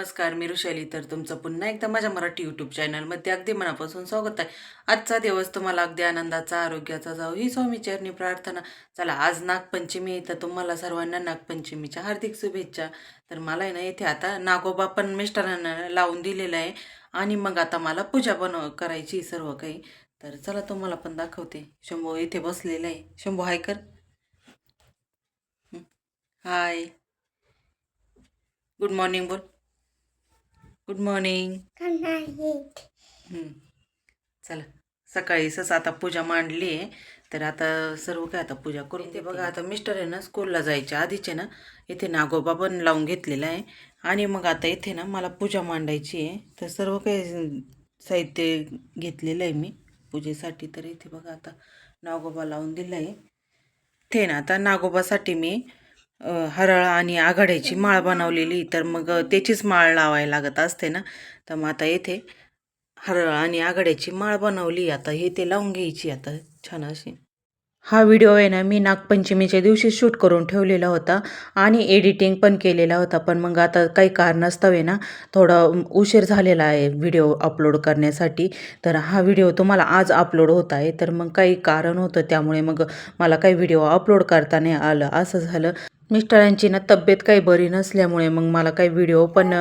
नमस्कार, मी ऋषाली. तर तुमचं पुन्हा एकदा माझ्या मराठी यूट्यूब चॅनलमध्ये अगदी मनापासून स्वागत आहे. आजचा दिवस तुम्हाला अगदी आनंदाचा, आरोग्याचा जाऊ ही स्वामीचरणी प्रार्थना. चला, आज नागपंचमी आहे, तर तुम्हाला सर्वांना नागपंचमीच्या हार्दिक शुभेच्छा. तर मला आहे ना, इथे आता नागोबा पण मिस्टरांना लावून दिलेला आहे आणि मग आता मला पूजा करायची सर्व काही. तर चला, तुम्हाला पण दाखवते. शंभू इथे बसलेला आहे. शंभू हाय कर. हाय, गुड मॉर्निंग बोल. Good morning. चला, सकाळी सस आता पूजा मांडली आहे. तर आता सर्व काय आता पूजा करून ते बघा. आता मिस्टर आहे ना, स्कूलला जायच्या आधीचे ना इथे नागोबा पण लावून घेतलेला आहे आणि मग आता इथे ना मला पूजा मांडायची आहे. तर सर्व काही साहित्य घेतलेलं आहे मी पूजेसाठी. तर इथे बघा आता नागोबा लावून दिला आहे. ते ना आता नागोबासाठी मी हरळ आणि आघाड्याची माळ बनवलेली. तर मग त्याचीच माळ लावायला लागत असते ना. तर मग आता येथे हरळ आणि आघाड्याची माळ बनवली. आता हे ते लावून घ्यायची आता छान अशी. हा व्हिडिओ आहे ना, मी नागपंचमीच्या दिवशी शूट करून ठेवलेला होता आणि एडिटिंग पण केलेला होता. पण मग आता काही कारणास्तव आहे ना, थोडा उशीर झालेला आहे व्हिडिओ अपलोड करण्यासाठी. तर हा व्हिडिओ तुम्हाला आज अपलोड होत आहे. तर मग काही कारण होतं, त्यामुळे मग मला काही व्हिडिओ अपलोड करता नाही आलं, असं झालं. मिस्टरांची ना तब्येत काही बरी नसल्यामुळे मग मला काही व्हिडिओ पण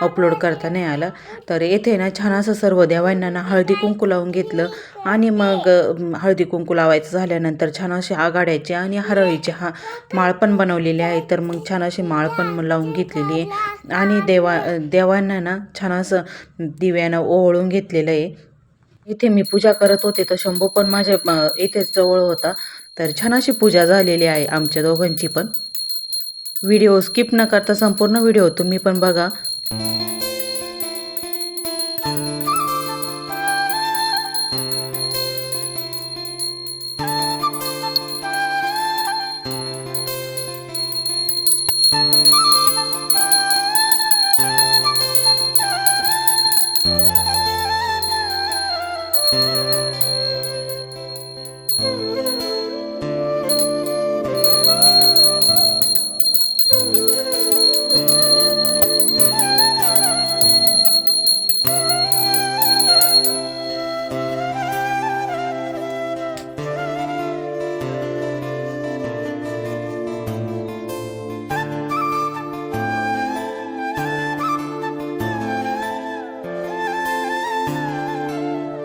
अपलोड करता नाही आला. तर येथे ना छान असं सर्व देवांना ना हळदी कुंकू लावून घेतलं आणि मग हळदी कुंकू लावायचं झाल्यानंतर छान असे आघाड्याचे आणि हरळीचे माळ पण बनवलेले आहे. तर मग छान अशी माळ पण लावून घेतलेली आहे आणि देवांना ना छान असं दिव्यानं ओवाळून घेतलेलं आहे. इथे मी पूजा करत होते तर शंभू पण माझ्या इथेच जवळ होता. तर छान अशी पूजा झालेली आहे आमच्या दोघांची पण. व्हिडिओ स्किप न करता संपूर्ण व्हिडिओ तुम्ही पण बघा.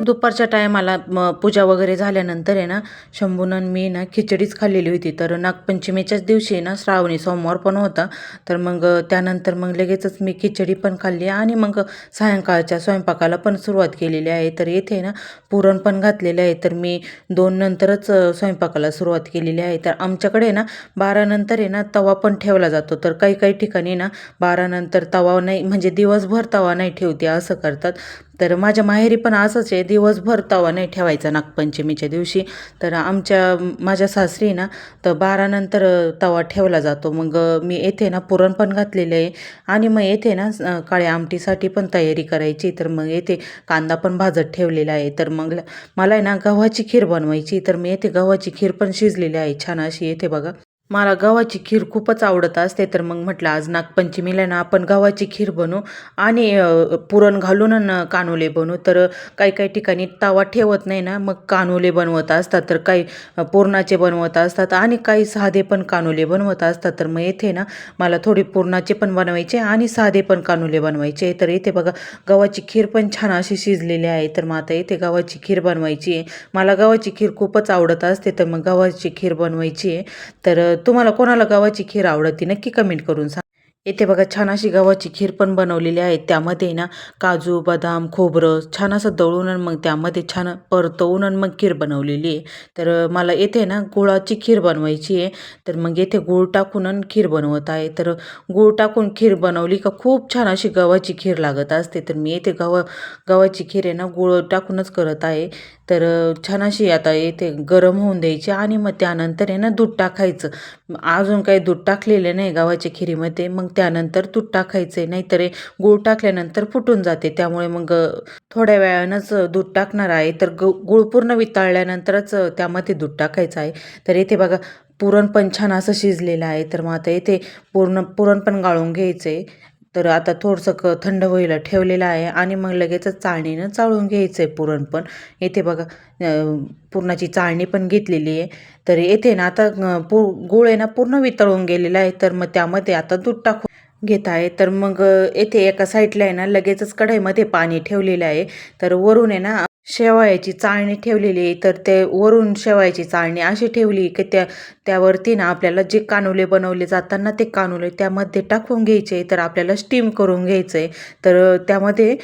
दुपारच्या टायमाला पूजा वगैरे झाल्यानंतर आहे ना, शंभूनं मी ना खिचडीच खाल्लेली होती. तर नागपंचमीच्याच दिवशी ना श्रावणी सोमवार पण होता. तर मग त्यानंतर मग लगेचच मी खिचडी पण खाल्ली आणि मग सायंकाळच्या स्वयंपाकाला पण सुरुवात केलेली आहे. तर येथे ना पुरण पण घातलेलं आहे. तर मी 2 नंतरच स्वयंपाकाला सुरुवात केलेली आहे. तर आमच्याकडे ना 12 नंतर आहे ना तवा पण ठेवला जातो. तर काही काही ठिकाणी ना 12 नंतर तवा नाही, म्हणजे दिवसभर तवा नाही ठेवते असं करतात. तर माझ्या माहेरी पण असंच आहे, दिवसभर तवा नाही ठेवायचा नागपंचमीच्या दिवशी. तर माझ्या सासरी ना तर 12 नंतर तवा ठेवला जातो. मग मी येथे ना पुरण पण घातलेलं आहे आणि मग येथे ना काळ्या आमटीसाठी पण तयारी करायची. तर मग येथे कांदा पण भाजत ठेवलेला आहे. तर मग मला आहे ना गव्हाची खीर बनवायची. तर मी येथे गव्हाची खीर पण शिजलेली आहे छान अशी. येथे बघा, मला गव्हाची खीर खूपच आवडत असते. तर मग म्हटलं आज नागपंचमीला ना आपण गव्हाची खीर बनवू आणि पुरण घालून कानोले बनवू. तर काही काही ठिकाणी तवा ठेवत नाही ना, मग कानोले बनवत असतात. तर काही पुरणाचे बनवत असतात आणि काही साधे पण कानोले बनवत असतात. तर मग येथे ना मला थोडी पुरणाचे पण बनवायचे आणि साधे पण कानोले बनवायचे. तर इथे बघा, गव्हाची खीर पण छान अशी शिजलेली आहे. तर मग आता इथे गव्हाची खीर बनवायची आहे. मला गव्हाची खीर खूपच आवडत असते. तर मग गव्हाची खीर बनवायची आहे. तर तुम्हाला कोणाला गव्हाची खीर आवडते नक्की कमेंट करून सांगा. इथे बघा, छान अशी गव्हाची खीर पण बनवलेली आहे. त्यामध्ये ना काजू, बदाम, खोबरं छान असं दळून आणि मग त्यामध्ये छान परतवून आणि मग खीर बनवलेली आहे. तर मला येथे ना गुळाची खीर बनवायची आहे. तर मग येथे गूळ टाकून आणि खीर बनवत आहे. तर गूळ टाकून खीर बनवली का खूप छान अशी गव्हाची खीर लागत असते. तर मी येथे गव्हाची खीर आहे ना गूळ टाकूनच करत आहे. तर छान अशी आता येथे गरम होऊन द्यायची आणि मग त्यानंतर आहे ना दूध टाकायचं. अजून काही दूध टाकलेलं नाही गव्हाच्या खिरीमध्ये. मग त्यानंतर दूध टाकायचं आहे, नाहीतर गूळ टाकल्यानंतर फुटून जाते. त्यामुळे मग थोड्या वेळानंच दूध टाकणार आहे. तर गूळ पूर्ण वितळल्यानंतरच त्यामध्ये दूध टाकायचं आहे. तर इथे बघा, पुरण पण छान असं शिजलेलं आहे. तर मग आता इथे पुरण पण गाळून घ्यायचं आहे. तर आता थोडंसं थंड व्हायला ठेवलेलं आहे आणि मग लगेचच चाळणीनं चाळून घ्यायचं आहे पुरण पण. येथे बघा पुरणाची चाळणी पण घेतलेली आहे. तर येथे ना आता गूळ आहे ना पूर्ण वितळून गेलेला आहे. तर मग त्यामध्ये आता दूध टाकून घेत आहे. तर मग येथे एका साईडला आहे ना लगेचच कढईमध्ये पाणी ठेवलेलं आहे. तर वरून आहे ना शेवयाची चाळणी ठेवलेली आहे. तर ते वरून शेवयाची चाळणी अशी ठेवली की त्यावरती ना आपल्याला जे कानुले बनवले जातात ते कानुले त्यामध्ये टाकून घ्यायचे. तर आपल्याला स्टीम करून घ्यायचं आहे. तर त्यामध्ये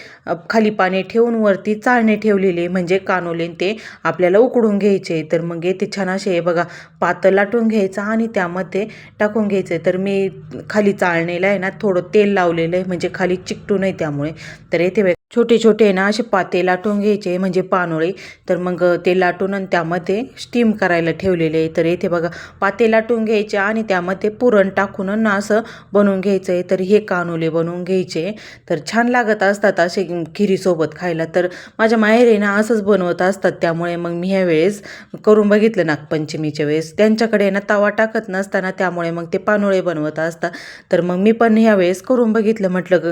खाली पाणी ठेवून वरती चाळणी ठेवलेली आहे, म्हणजे कानुले ते आपल्याला उकडून घ्यायचे. तर मग ते छान असे बघा पातळ लाटून घ्यायचं आणि त्यामध्ये टाकून घ्यायचं आहे. तर मी खाली चाळणीला आहे ना थोडं तेल लावलेलं आहे, म्हणजे खाली चिकटू नये त्यामुळे. तर येथे छोटे छोटे ना असे पाते लाटून घ्यायचे, म्हणजे पानोळे. तर मग ते लाटून आणि त्यामध्ये स्टीम करायला ठेवलेले आहे. तर इथे बघा पाते लाटून घ्यायचे आणि त्यामध्ये पुरण टाकून ना असं बनवून घ्यायचं आहे. तर हे कानुले बनवून घ्यायचे. तर छान लागत असतात असे खिरीसोबत खायला. तर माझ्या माहेरी ना असंच बनवत असतात. त्यामुळे मग मी ह्या वेळेस करून बघितलं नागपंचमीच्या वेळेस. त्यांच्याकडे ना तवा टाकत नसताना त्यामुळे मग ते पानोळे बनवत असतात. तर मग मी पण ह्या वेळेस करून बघितलं. म्हटलं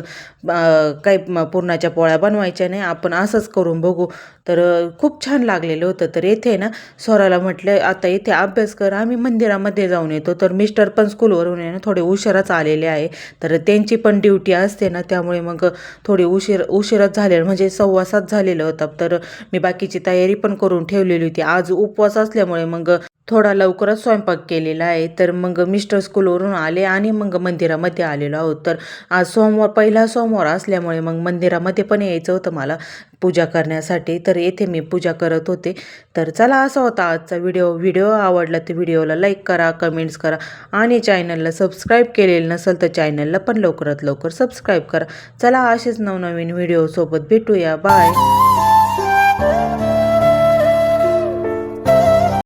काही पुरणाच्या पोळ्या बनवायच्या नाही, आपण असंच करून बघू. तर खूप छान लागलेलं होतं. तर येथे ना स्वराला म्हटलं आता इथे अभ्यास कर, आम्ही मंदिरामध्ये जाऊन येतो. तर मिस्टर पण स्कूलवरून आहे ना थोडे उशिराच आलेले आहे. तर त्यांची पण ड्युटी असते ना, त्यामुळे मग थोडी उशिराच झालेलं, म्हणजे 6:15 झालेलं होतं. तर मी बाकीची तयारी पण करून ठेवलेली होती. आज उपवास असल्यामुळे मग थोडा लवकरच स्वयंपाक केलेला आहे. तर मग मिस्टर स्कूलवरून आले आणि मग मंदिरामध्ये आलेलो आहोत. तर आज पहिला सोमवार असल्यामुळे मग मंदिरामध्ये पण यायचं होतं मला पूजा करण्यासाठी. तर येथे मी पूजा करत होते. तर चला असा होता आजचा व्हिडिओ आवडला तर व्हिडिओला लाईक करा, कमेंट्स करा आणि चॅनलला सबस्क्राईब केलेलं नसेल तर चॅनलला पण लवकरात लवकर सबस्क्राईब करा. चला असेच नवनवीन व्हिडिओसोबत भेटूया. बाय.